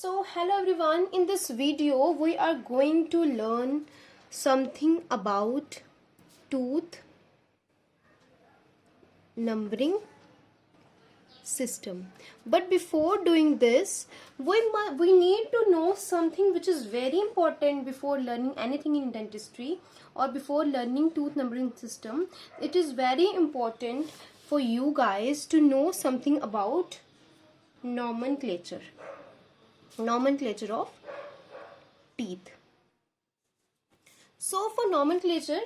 So hello everyone, in this video we are going to learn something about tooth numbering system. But before doing this, we need to know something which is very important before learning anything in dentistry or before learning tooth numbering system. It is very important for you guys to know something about nomenclature of teeth. So for nomenclature,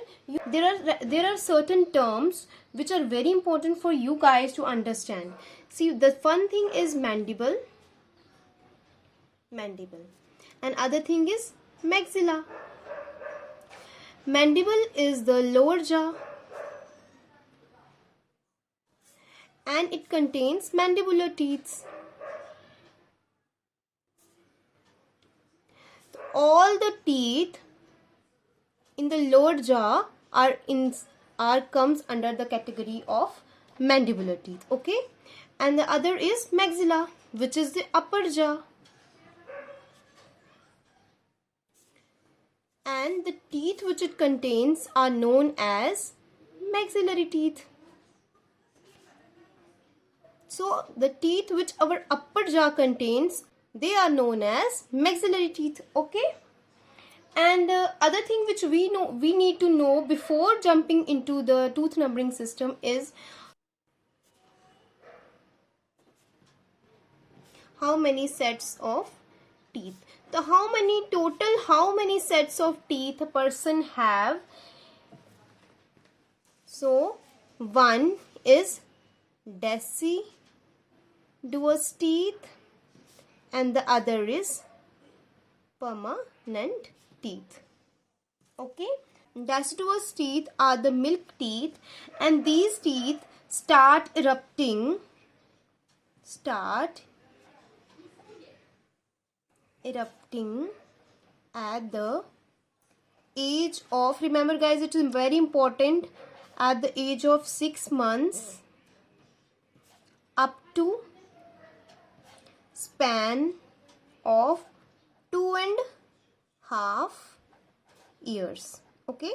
there are certain terms which are very important for you guys to understand. See, the fun thing is mandible, and other thing is maxilla. Mandible is the lower jaw, and it contains mandibular teeth. All the teeth in the lower jaw are comes under the category of mandibular teeth, okay? And the other is maxilla, which is the upper jaw. And the teeth which it contains are known as maxillary teeth. So the teeth which our upper jaw contains, they are known as maxillary teeth, okay? And other thing which we need to know before jumping into the tooth numbering system is how many sets of teeth. So how many sets of teeth a person have? So one is deciduous teeth and the other is permanent teeth, okay? Deciduous teeth are the milk teeth, and these teeth start erupting at the age of, remember guys, it is very important, at the age of 6 months up to span of 2.5 years, okay?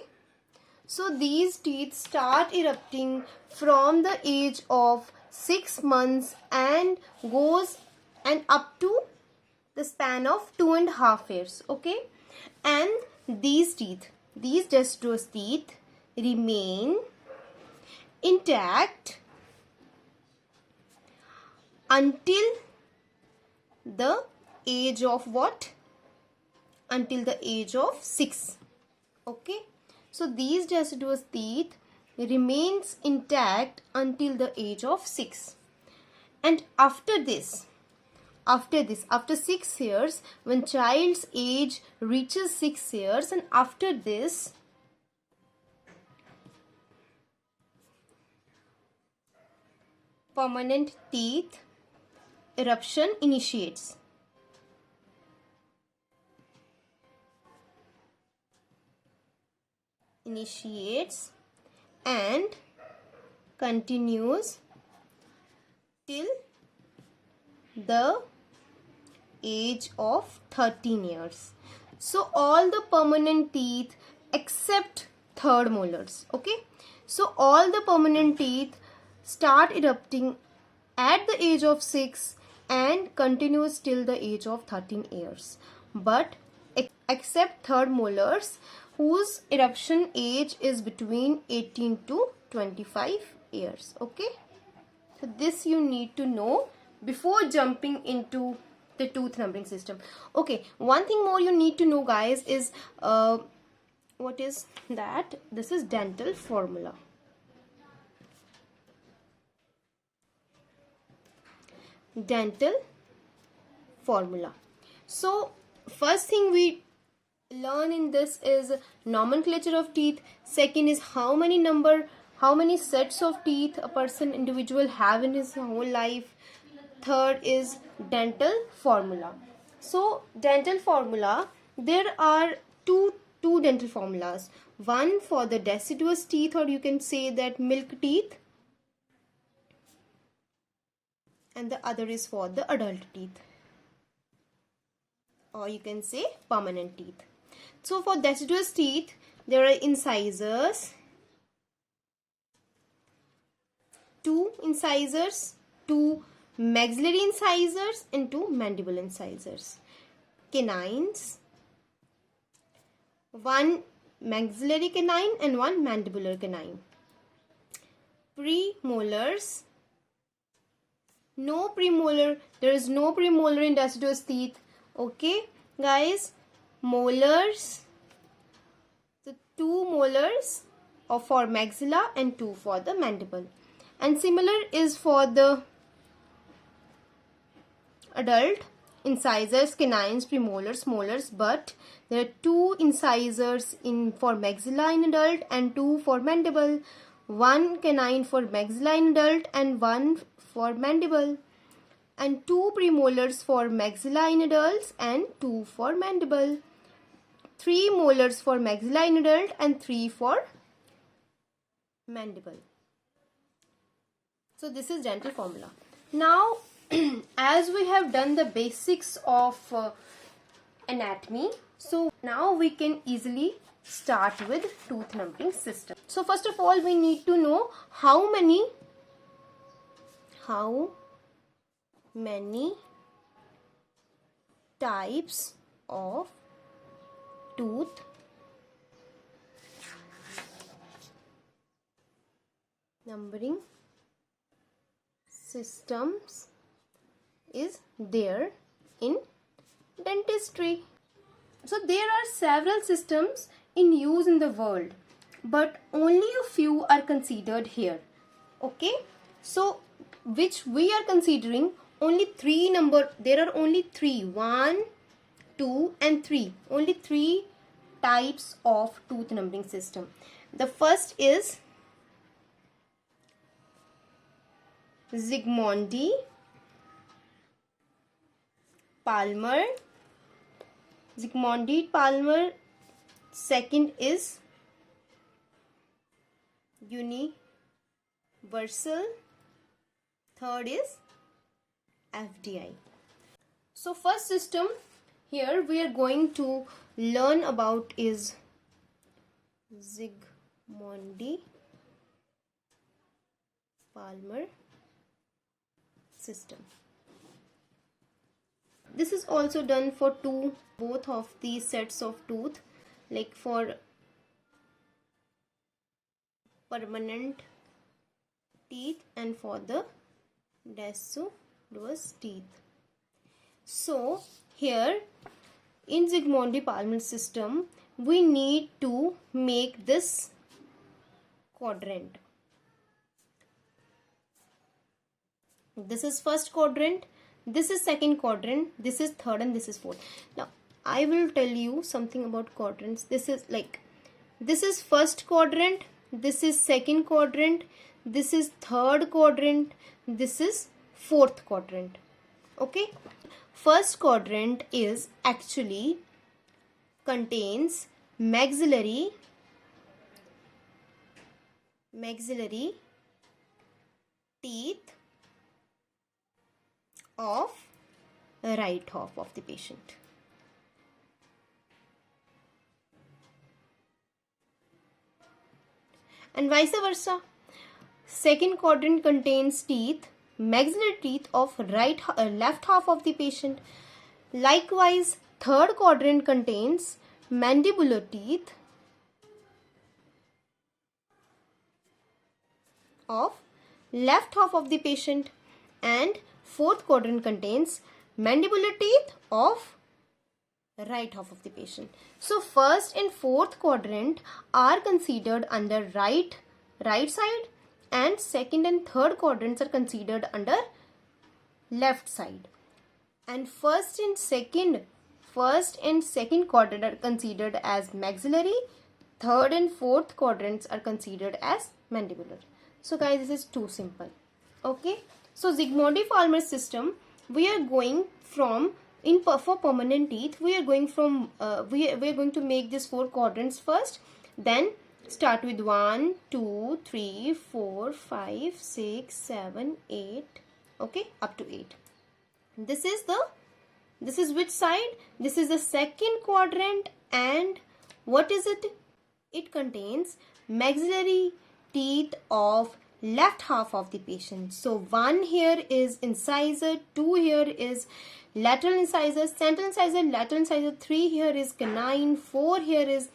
So these teeth start erupting from the age of 6 months and goes and up to the span of 2.5 years, okay? And these deciduous teeth remain intact until the age of what? Until the age of 6, okay? So these deciduous teeth remains intact until the age of 6. And after 6 years, when child's age reaches 6 years, and after this permanent teeth eruption initiates. And continues till the age of 13 years. So all the permanent teeth except third molars, okay? So all the permanent teeth start erupting at the age of 6 and continues till the age of 13 years. But except third molars, whose eruption age is between 18 to 25 years, okay? So this you need to know before jumping into the tooth numbering system. Okay, one thing more you need to know guys is what is that? This is dental formula. So first thing we learn in this is nomenclature of teeth. Second is how many sets of teeth a individual have in his whole life. Third is dental formula. So dental formula, there are two dental formulas. One for the deciduous teeth, or you can say that milk teeth, and the other is for the adult teeth. or you can say permanent teeth. So for deciduous teeth, there are incisors, 2 incisors, 2 maxillary incisors and 2 mandible incisors. Canines, 1 maxillary canine and 1 mandibular canine. Premolars, no premolar, there is no premolar in deciduous teeth. Okay guys, molars, so 2 molars for maxilla and 2 for the mandible. And similar is for the adult, incisors, canines, premolars, molars, but there are 2 incisors for maxilla in adult and 2 for mandible, 1 canine for maxilla in adult and 1 for mandible, and 2 premolars for maxilla in adults and 2 for mandible, 3 molars for maxilla in adult and 3 for mandible. So this is dental formula. Now as we have done the basics of anatomy, so now we can easily start with tooth numbering system. So first of all, we need to know how many types of tooth numbering systems is there in dentistry. So there are several systems in use in the world, but only a few are considered here. Okay, so which we are considering only 3 number. There are only 3, 1, 2 and 3, only 3 types of tooth numbering system. The first is Zsigmondy, Palmer, Zsigmondy, Palmer. Second is Universal. Third is FDI. So first system here we are going to learn about is Zsigmondy, Palmer system. This is also done for both of these sets of tooth, like for permanent teeth and for the deciduous teeth. So here in Zsigmondy Palmer system we need to make this quadrant. This is first quadrant, this is second quadrant, this is third and this is fourth. Now I will tell you something about quadrants. This is first quadrant, this is second quadrant, this is third quadrant, this is fourth quadrant. Okay, first quadrant is actually contains maxillary teeth of right half of the patient. And vice versa. Second quadrant contains maxillary teeth of left half of the patient. Likewise, third quadrant contains mandibular teeth of left half of the patient, and fourth quadrant contains mandibular teeth of right half of the patient. So first and fourth quadrant are considered under right side, and second and third quadrants are considered under left side. And first and second quadrant are considered as maxillary, third and fourth quadrants are considered as mandibular. So guys, this is too simple. Okay, so Zsigmondy Palmer system, we are going from for permanent teeth, we are going from we are going to make this 4 quadrants first, then start with 1, 2, 3, 4, 5, 6, 7, 8. Okay, up to 8. This is the This is which side? This is the second quadrant, and what is it? It contains maxillary teeth of left half of the patient. So 1 here is incisor, 2 here is lateral incisor, central incisor, lateral incisor, 3 here is canine, 4 here is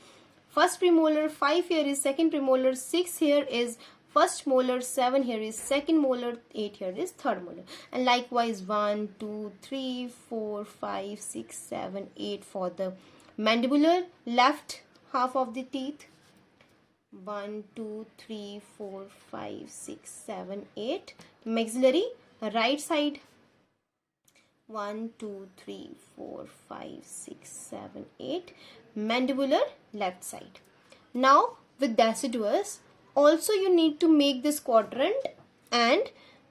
first premolar, 5 here is second premolar, 6 here is first molar, 7 here is second molar, 8 here is third molar. And likewise 1, 2, 3, 4, 5, 6, 7, 8 for the mandibular left half of the teeth. 1, 2, 3, 4, 5, 6, 7, 8. Maxillary right side. 1, 2, 3, 4, 5, 6, 7, 8. Mandibular left side. Now with deciduous also you need to make this quadrant,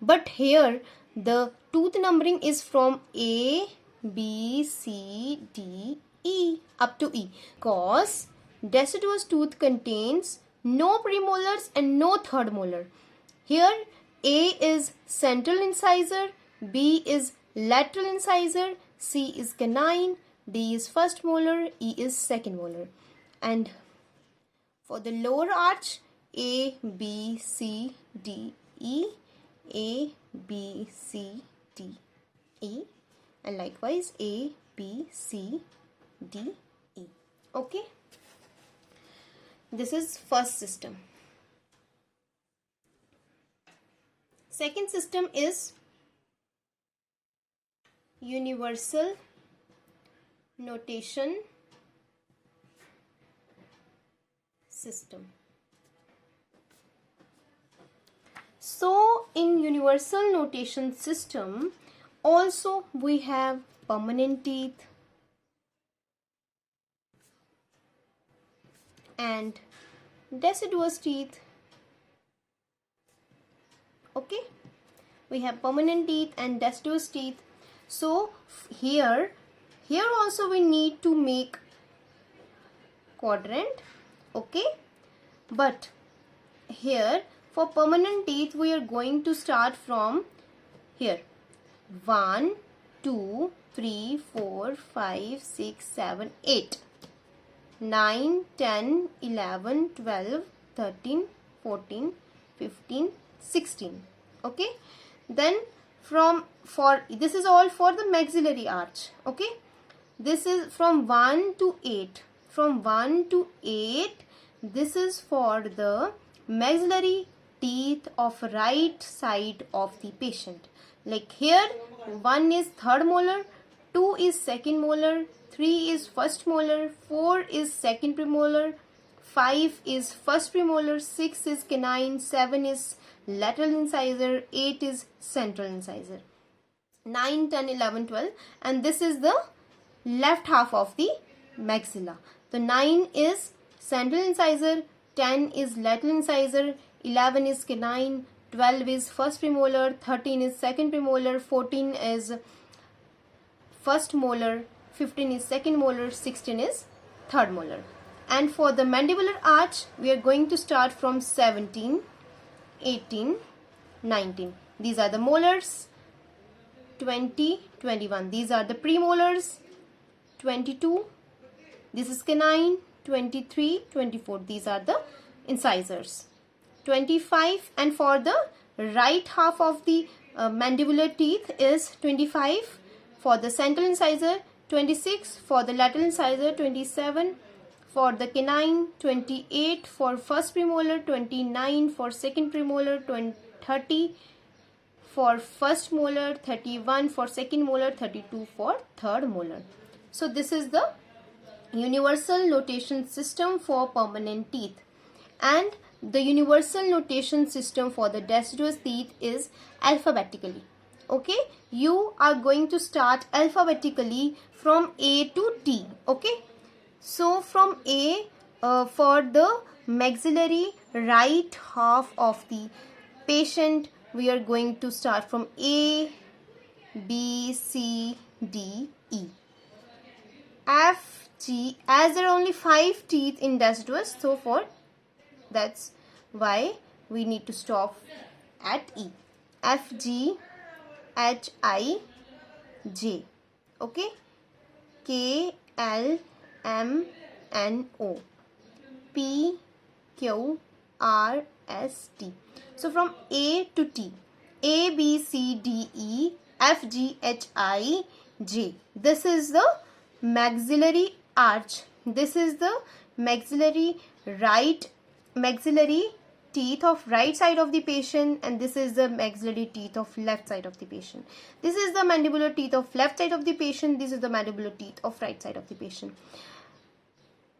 but here the tooth numbering is from A, B, C, D, E up to E, because deciduous tooth contains no premolars and no third molar. Here A is central incisor, B is lateral incisor, C is canine, D is first molar, E is second molar. And for the lower arch, A, B, C, D, E, A, B, C, D, E, and likewise A, B, C, D, E. Okay. This is first system. Second system is universal notation system. So in universal notation system also we have permanent teeth and deciduous teeth. Okay, we have permanent teeth and deciduous teeth. So here also we need to make quadrant. Okay, but here for permanent teeth we are going to start from here. 1, 2, 3, 4, 5, 6, 7, 8. 9, 10, 11, 12, 13, 14, 15, 16. Okay, then this is all for the maxillary arch. Okay, this is from 1 to 8. From 1 to 8, this is for the maxillary teeth of right side of the patient. Like here 1 is third molar, 2 is second molar, 3 is first molar, 4 is second premolar, 5 is first premolar, 6 is canine, 7 is lateral incisor, 8 is central incisor. 9, 10, 11, 12, and this is the left half of the maxilla. So 9 is central incisor, 10 is lateral incisor, 11 is canine, 12 is first premolar, 13 is second premolar, 14 is first molar, 15 is second molar, 16 is third molar. And for the mandibular arch, we are going to start from 17, 18, 19. These are the molars. 20, 21. These are the premolars. 22. This is canine. 23, 24. These are the incisors. 25. And for the right half of the mandibular teeth is 25. For the central incisor, 26. For the lateral incisor, 27. For the canine, 28. For first premolar, 29. For second premolar, 30. For first molar, 31. For second molar, 32. For third molar. So this is the universal notation system for permanent teeth. And the universal notation system for the deciduous teeth is alphabetically. Okay, you are going to start alphabetically from A to T. Okay, so from A, for the maxillary right half of the patient, we are going to start from A, B, C, D, E, F, G. As there are only 5 teeth in deciduous, so for that's why we need to stop at E. F, G, H, I, J. Okay, KLMNO, PQRST. So from A to T, ABCDEFGHIJ. This is the maxillary arch. This is the maxillary teeth of right side of the patient, and this is the maxillary teeth of left side of the patient. This is the mandibular teeth of left side of the patient. This is the mandibular teeth of right side of the patient.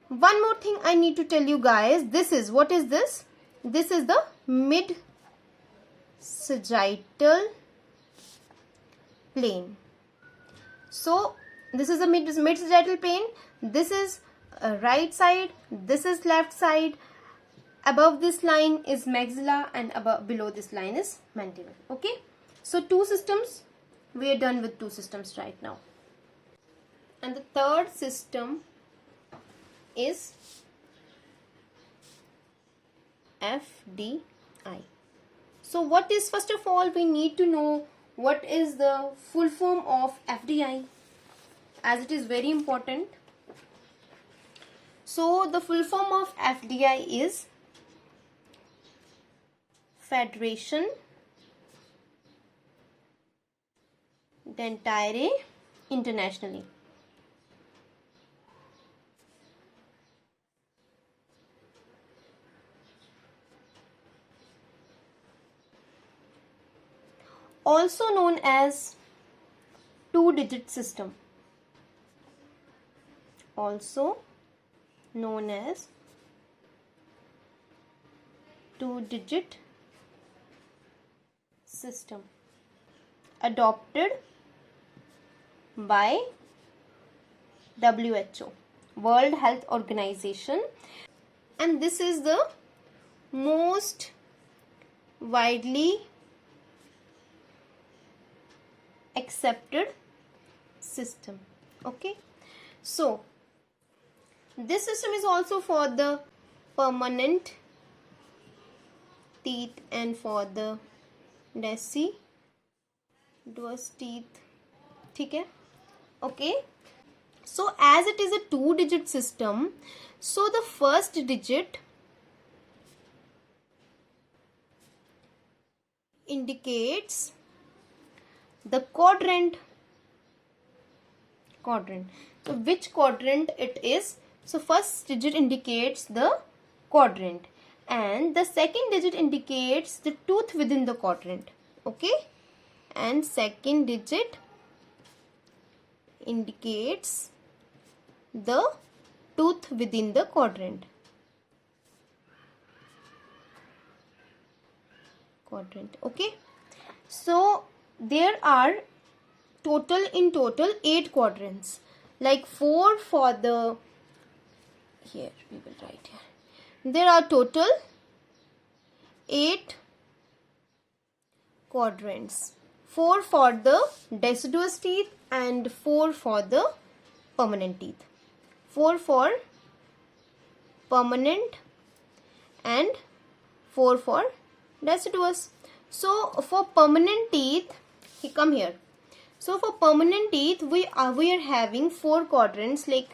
One more thing I need to tell you guys. This is, what is this? This is the mid sagittal plane. So this is the mid sagittal plane. This is right side. This is left side. Above this line is maxilla, and below this line is mandible. Okay. So two systems. We are done with two systems right now. And the third system is FDI. So what is, first of all, we need to know what is the full form of FDI, as it is very important. So the full form of FDI is Federation Dentire Internationally. Also known as two-digit system. Also known as two-digit system, adopted by WHO, World Health Organization, and this is the most widely accepted system. Okay, so this system is also for the permanent teeth and for the deciduous teeth. Okay. Okay, so as it is a two-digit system, so the first digit indicates the quadrant. So which quadrant it is? So first digit indicates the quadrant, and the second digit indicates the tooth within the quadrant. Okay, and second digit indicates the tooth within the quadrant. Okay, so there are in total 8 quadrants, like 4 for the, here we will write here, there are total 8 quadrants, 4 for the deciduous teeth and 4 for the permanent teeth. 4 for permanent and 4 for deciduous. So for permanent teeth, come here. So for permanent teeth, we are having 4 quadrants, like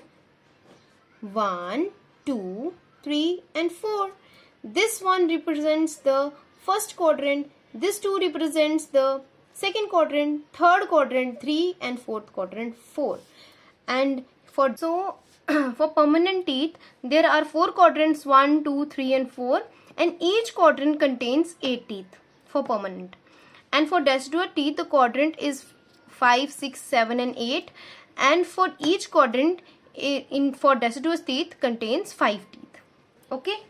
1, 2, 3 and 4. This one represents the first quadrant, this 2 represents the second quadrant, third quadrant 3 and fourth quadrant 4. And for permanent teeth, there are 4 quadrants, 1, 2, 3 and 4, and each quadrant contains 8 teeth for permanent. And for deciduous teeth, the quadrant is 5, 6, 7 and 8, and for each quadrant for deciduous teeth contains 5 teeth. Okay,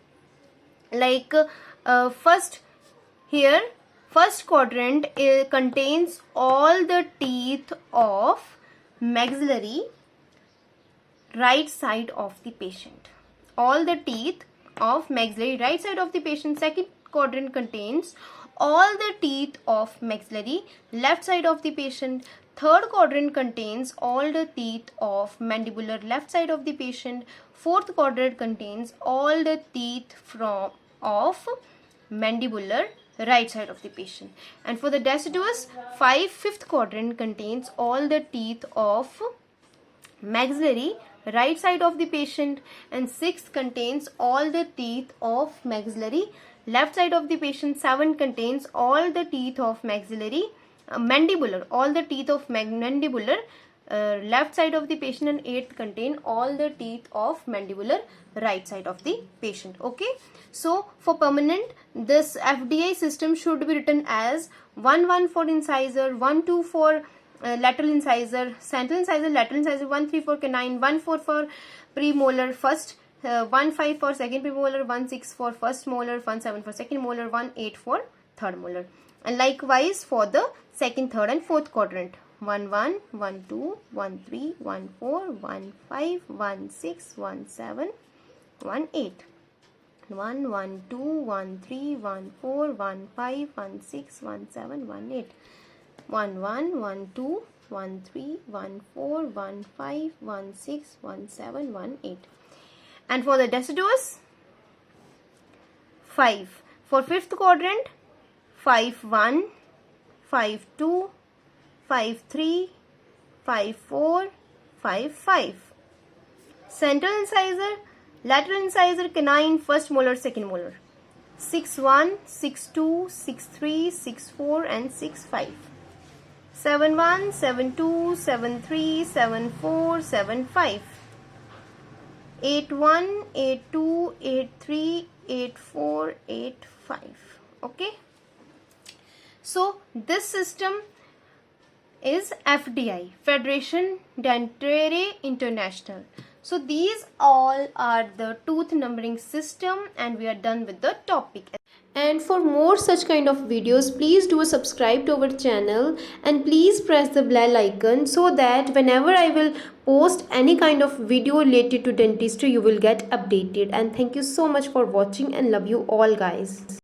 like first quadrant contains all the teeth of maxillary right side of the patient. All the teeth of maxillary right side of the patient. Second quadrant contains all the teeth of maxillary left side of the patient. Third quadrant contains all the teeth of mandibular left side of the patient. Fourth quadrant contains all the teeth of mandibular right side of the patient. And for the deciduous, fifth quadrant contains all the teeth of maxillary, right side of the patient, and sixth contains all the teeth of maxillary, left side of the patient. Seventh contains all the teeth of maxillary, mandibular, all the teeth of mandibular, left side of the patient, and eighth contain all the teeth of mandibular, right side of the patient. Okay, so for permanent, this FDI system should be written as 1 for incisor, 1 2 for lateral incisor, central incisor, lateral incisor, 1 3 for canine, 1 4 for premolar first, 1 5 for second premolar, 1 6 for first molar, 1 7 for second molar, 1 8 for third molar. And likewise for the second, third and fourth quadrant, 1 1 1 2 1 3 1 4 1 5 1 6 1 7 1 8. 1 1 2 1 3 1 4 1 5 1 6 1 7 1 8. 1 1 1 2 1 3 1 4 1 5 1 6 1 7 1 8. And for the deciduous, 5. For fifth quadrant, 5 1 5 2 5 3 5 4 5 5. Central incisor, lateral incisor, canine, first molar, second molar, 6 1 6 2 6 3 6 4 and 6 5. 7 1 7 2 7 3 7 4 7 5. 8 1 8 2 8 3 8 4 8 5. Okay, so this system is FDI, Federation Dentaire International. So these all are the tooth numbering system, and we are done with the topic. And for more such kind of videos, please do subscribe to our channel and please press the bell icon so that whenever I will post any kind of video related to dentistry, you will get updated. And thank you so much for watching, and love you all guys.